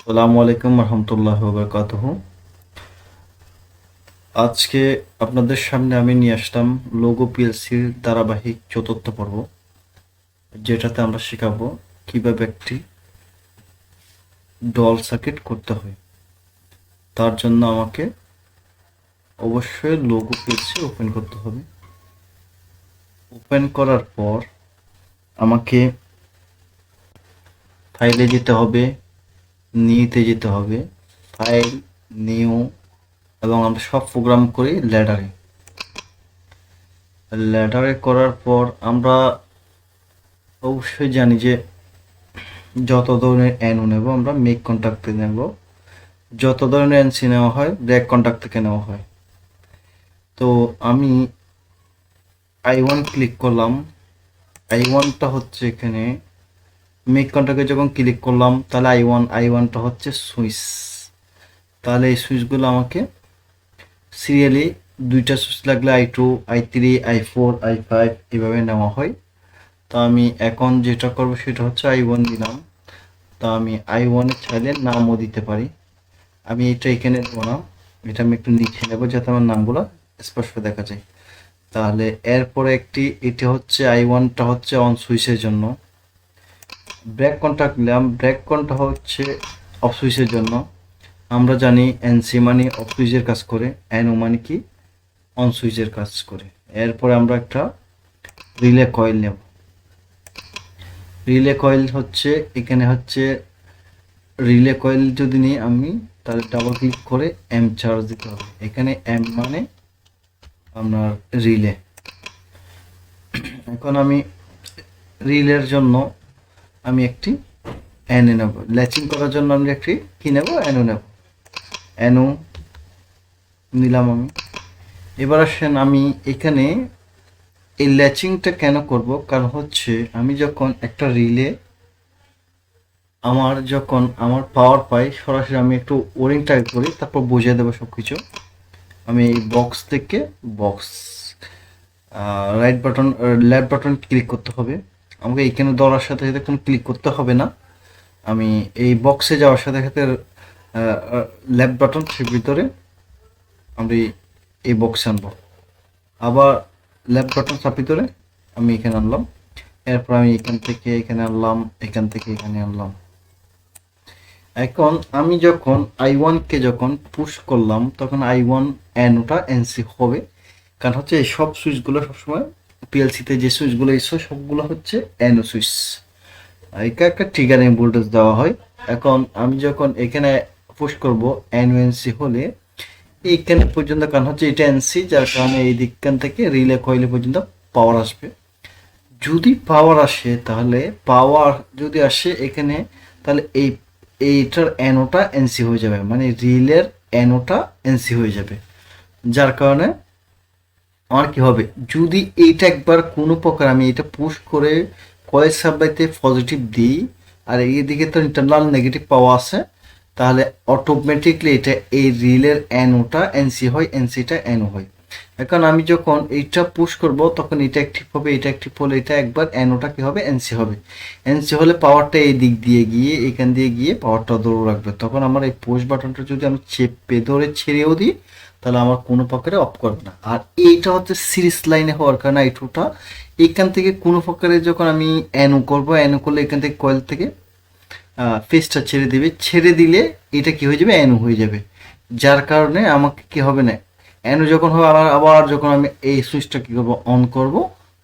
আসসালামু আলাইকুম রহমতুল্লাহ বারাকাতুহু। আজকে আপনাদের সামনে আমি নিয়ে আসলাম লোগো পিএলসির ধারাবাহিক চতুর্থ পর্ব, যেটাতে আমরা শেখাবো কিভাবে একটি ডল সার্কিট করতে হয়। তার জন্য আমাকে অবশ্যই লোগো পিএলসি ওপেন করতে হবে। ওপেন করার পর আমাকে ফাইলে যেতে হবে, নিউতে যেতে হবে, ফাইল, নিউ, এবং আমরা সব প্রোগ্রাম করি ল্যাডারে করার পর আমরা অবশ্যই জানি যে যত ধরনের এনও নেব আমরা মেক কন্ট্যাক্ট থেকে নেব, যত ধরনের এনসি নেওয়া হয় ব্রেক কন্ট্যাক্ট থেকে নেওয়া হয়। তো আমি I1 ক্লিক করলাম। I1টা হচ্ছে এখানে মেক কন্ট্যাক্টে যখন ক্লিক করলাম তাহলে I1টা হচ্ছে সুইচ। তাহলে এই সুইচগুলো আমাকে সিরিয়ালি দুইটা সুইচ লাগলে I2, I3, I4, I5 এভাবে নেওয়া হয়। তো আমি এখন যেটা করব সেটা হচ্ছে I1 দিলাম। তা আমি I1 এর চাইলে নামও দিতে পারি। আমি এটা এখানে দেবো না, এটা আমি একটু নিচে নেবো যাতে আমার নামগুলো স্পষ্ট দেখা যায়। তাহলে এরপরে এটা হচ্ছে I1টা হচ্ছে অন সুইচের জন্য। ব্রেক কন্ট্যাক্ট নিলাম, ব্রেক কন্ট্যাক্ট হচ্ছে অফ সুইচের জন্য। আমরা জানি এনসি মানে অফ সুইচের কাজ করে, এনও মানে কি অন সুইচের কাজ করে। এরপরে আমরা একটা রিলে কয়েল নেব। রিলে কয়েল হচ্ছে এখানে হচ্ছে রিলে কয়েল যদি নিই আমি, তাহলে ডাবল ক্লিক করে এম চার্জ দিতে হবে। এখানে এম মানে আপনার রিলে। এখন আমি রিলের জন্য আমি একটি এনও নেব, ল্যাচিং করার জন্য আমি একটি কি নেব, এনও নেব। এনও নিলাম আমি। এবার আসেন আমি এখানে এই ল্যাচিংটা কেন করব, কারণ হচ্ছে আমি যখন একটা রিলে যখন আমার পাওয়ার পাই সরাসরি আমি একটু ওরিং টাইপ করি, তারপর বুঝিয়ে দেবো সব কিছু। আমি এই বক্স থেকে box right button left button click করতে হবে। আমাকে এইখানে ধরার সাথে সাথে কোনো ক্লিক করতে হবে না। আমি এই বক্সে যাওয়ার সাথে সাথে লেফট বাটন সে ভিতরে আমি এই বক্সে আনবো। আবার লেফট বাটন চাপি ধরে আমি এখানে আনলাম। এরপর আমি এখান থেকে এখানে আনলাম, এখান থেকে এখানে আনলাম। এখন আমি যখন I1কে যখন পুশ করলাম তখন I1 এনওটা এনসি হবে। কারণ হচ্ছে এই সব সুইচগুলো সবসময় পিএলসিতে যে সুইচগুলো এসে সবগুলো হচ্ছে এনও সুইচ। এটা একটা ট্রিগারিং ভোল্টেজ দেওয়া হয়। এখন আমি যখন এখানে পুশ করব এনও এনসি হলে এইখানে পর্যন্ত, কারণ হচ্ছে এটা এনসি, যার কারণে এই দিকখান থেকে রিলে কয়েলে পর্যন্ত পাওয়ার আসবে। যদি পাওয়ার আসে তাহলে পাওয়ার যদি আসে এখানে, তাহলে এইটার অ্যানোটা এনসি হয়ে যাবে, মানে রিলের অ্যানোটা এনসি হয়ে যাবে। যার কারণে আমার কি হবে, যদি এইটা একবার কোনো প্রকার আমি এটা পুশ করে কয়েল সাপ্লাইতে পজিটিভ দিই আর এইদিকে তো ইন্টারনাল নেগেটিভ পাওয়া আছে, তাহলে অটোমেটিকলি এটা এই রিলের অ্যানোটা এনসি হয়, এনসিটা অ্যানো হয়। এখন আমি যখন এইটা পুশ করব তখন এটা অ্যাক্টিভ হবে, এটা অ্যাক্টিভ হলে এটা একবার অ্যানোটা কি হবে, এনসি হবে। এনসি হলে পাওয়ারটা এই দিক দিয়ে গিয়ে এখান দিয়ে গিয়ে পাওয়ারটা ধরে রাখবে। তখন আমার এই পুশ বাটনটা যদি আমি চেপে ধরে ছেড়েও দিই তাহলে আমার কোনো প্রকারে অফ করবে না। আর এইটা হচ্ছে সিরিজ লাইনে হওয়ার কারণে এই টুটা এখান থেকে কোনো প্রকারে যখন আমি অ্যানো করবো, অ্যানো করলে এখান থেকে কয়েল থেকে ফেসটা ছেড়ে দিবে, ছেড়ে দিলে এটা কি হয়ে যাবে, অ্যানো হয়ে যাবে। যার কারণে আমাকে কি হবে না, অ্যানো যখন হবে আবার যখন আমি এই সুইচটা কী করবো, অন করব,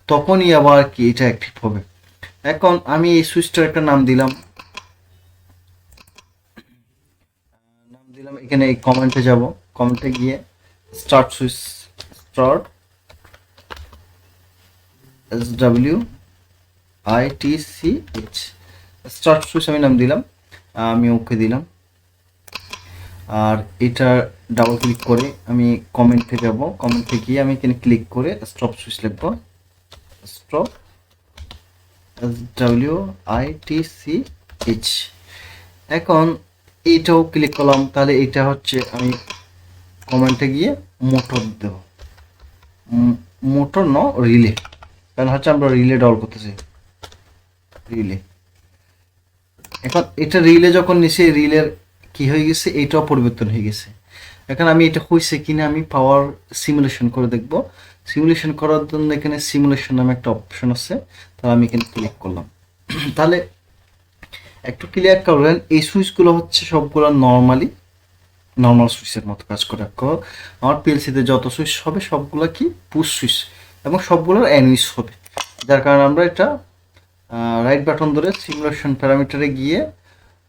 তখনই আবার কি এটা অ্যাক্টিভ হবে। এখন আমি এই সুইচটার একটা নাম দিলাম, এখানে এই কমেন্টে যাব, কমেন্টে গিয়ে start switch, start SWITCH, start switch আমি নাম দিলাম। আমি ওকে দিলাম। আর এটা ডাবল ক্লিক করে আমি কমেন্টে যাব, কমেন্টে গিয়ে আমি এখানে ক্লিক করে স্টপ সুইচ লিখব, স্টপ SWITCH। এখন এইটাও ক্লিক করলাম, তাহলে এটা হচ্ছে আমি কমেন্টে গিয়ে মোটর দেব, মোটর ন রিলে, কারণ হচ্ছে আমরা রিলে ডল করতেছি, রিলে। এখন এটা রিলে যখন নিচে রিলের কি হয়ে গেছে, এইটাও পরিবর্তন হয়ে গেছে। এখন আমি এটা হয়েছে কিনা আমি পাওয়ার সিমুলেশন করে দেখব। সিমুলেশন করার জন্য এখানে সিমুলেশন নামে একটা অপশন আছে, তাহলে আমি এখানে ক্লিক করলাম। তাহলে একটু ক্লিয়ার করলেন, এই সুইচগুলো হচ্ছে সবগুলো নর্মাল সুইচের মতো কাজ করে। আমার পিএলসিতে যত সুইচ হবে সবগুলো কি পুশ সুইচ, এবং সবগুলোর অ্যানুইস হবে। যার কারণে আমরা এটা রাইট বাটন ধরে সিমুলেশন প্যারামিটারে গিয়ে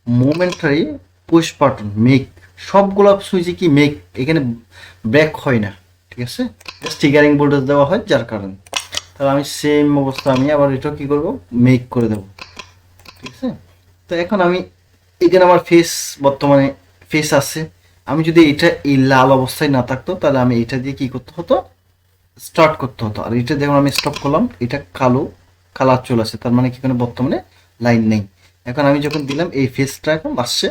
মোমেন্টারি পুশ বাটন মেক, সবগুলো সুইচে কি মেক, এখানে ব্রেক হয় না, ঠিক আছে, জাস্ট ট্রিগারিং ভোল্টেজ দেওয়া হয় যার কারণে। তাহলে আমি সেম অবস্থা আমি আবার এটা কি করব, মেক করে দেব, ঠিক আছে। তো এখন আমি এখানে আমার বর্তমানে ফেস আছে, আমি যদি এটা এই লাল অবস্থায় না থাকতো তাহলে আমি এটা দিয়ে কি করতে হতো, স্টার্ট করতে হতো। আর এটা যখন আমি স্টপ করলাম এটা কালার চলে আসে, তার মানে কি কোনো বর্তমানে লাইন নেই। এখন আমি যখন দিলাম এই ফেসটা এখন আসছে,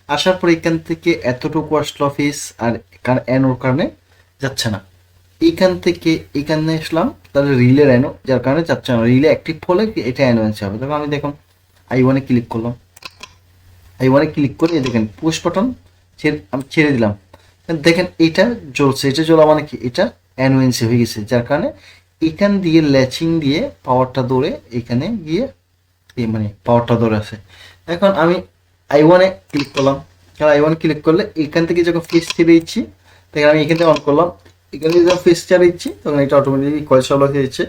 আসার পর এখান থেকে এতটুকু আসলো ফেস, আর এনোর কারণে যাচ্ছে না। এইখান থেকে এখানে আসলাম, তাহলে রিলের এনো যার কারণে যাচ্ছে না, রিলে অ্যাক্টিভ হলে এটা এনোয়েন্সি হবে। তখন আমি দেখুন I1-এ ক্লিক করলাম, I1-এ ক্লিক করে দেখেন পুশ বাটন আমি ছেড়ে দিলাম, দেখেন এটা জ্বলছে, এটা জ্বলা মানে কি এটা অ্যানুয়েন্সি হয়ে গেছে, যার কারণে এখান দিয়ে ল্যাচিং দিয়ে পাওয়ারটা ধরে এখানে গিয়ে মানে পাওয়ারটা ধরে আছে। এখন আমি I1-এ ক্লিক করলাম, কারণ I1 ক্লিক করলে এখান থেকে যখন ফেস ছেড়ে দিচ্ছি তখন আমি এখান থেকে অন করলাম, এখানে যখন ফেস ছেড়ে দিচ্ছি তখন এটা অটোমেটিকলি কয়েল সাপ্লাই হয়ে যাচ্ছে।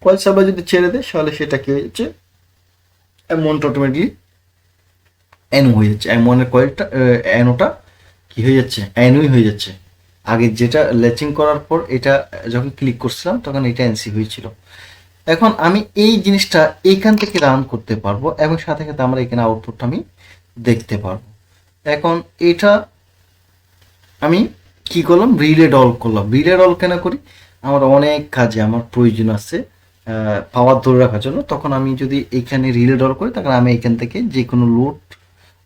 কয়েল সাপ্লাই যদি ছেড়ে দেয় তাহলে সেটা কি হয়ে যাচ্ছে, অ্যামাউন্ট অটোমেটিকলি অ্যানো হয়ে যাচ্ছে, অ্যামনের কয়েলটা অ্যানোটা কি হয়ে যাচ্ছে, অ্যানোই হয়ে যাচ্ছে। আগে যেটা ল্যাচিং করার পর এটা যখন ক্লিক করছিলাম তখন এটা এনসি হয়েছিল। এখন আমি এই জিনিসটা এইখান থেকে রান করতে পারবো, এবং সাথে সাথে আমরা এখানে আউটপুটটা আমি দেখতে পারবো। এখন এটা আমি কি করলাম, রিলে ডল করলাম। রিলে ডল কেন করি, আমার অনেক কাজে আমার প্রয়োজন আছে পাওয়ার ধরে রাখার জন্য। তখন আমি যদি এখানে রিলে ডল করি তখন আমি এখান থেকে যে কোনো লোড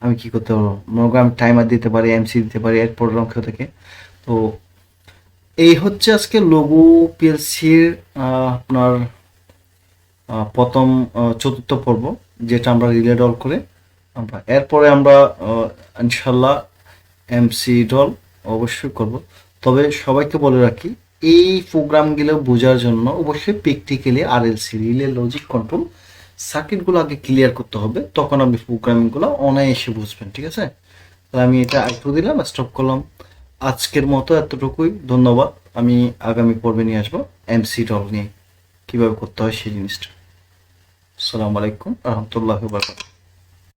আমি কি করতে পারবো, মনে করি আমি টাইমার দিতে পারি, এমসি দিতে পারি এর প্রোগ্রাম থেকে। তো এই হচ্ছে আজকে লঘু পিএলসির আপনার প্রথম চতুর্থ পর্ব, যেটা আমরা রিলে ডল করে আমরা এরপরে আমরা ইনশাল্লাহ এমসি ডল অবশ্যই করব। তবে সবাইকে বলে রাখি, এই প্রোগ্রামগুলো বোঝার জন্য অবশ্যই practically RLC relay logic control সার্কিটগুলো আগে ক্লিয়ার করতে হবে, তখন আপনি প্রোগ্রামিংগুলো অনায়াসে বুঝবেন, ঠিক আছে। তাহলে আমি এটা আইটু দিলাম, স্টপ করলাম। আজকের মতো এতটুকুই, ধন্যবাদ। আমি আগামী পর্বে নিয়ে আসবো এমসি ডল নিয়ে কীভাবে করতে হয় সেই জিনিসটা। আসসালামু আলাইকুম রহমতুল্লাহ বারকাতুহু।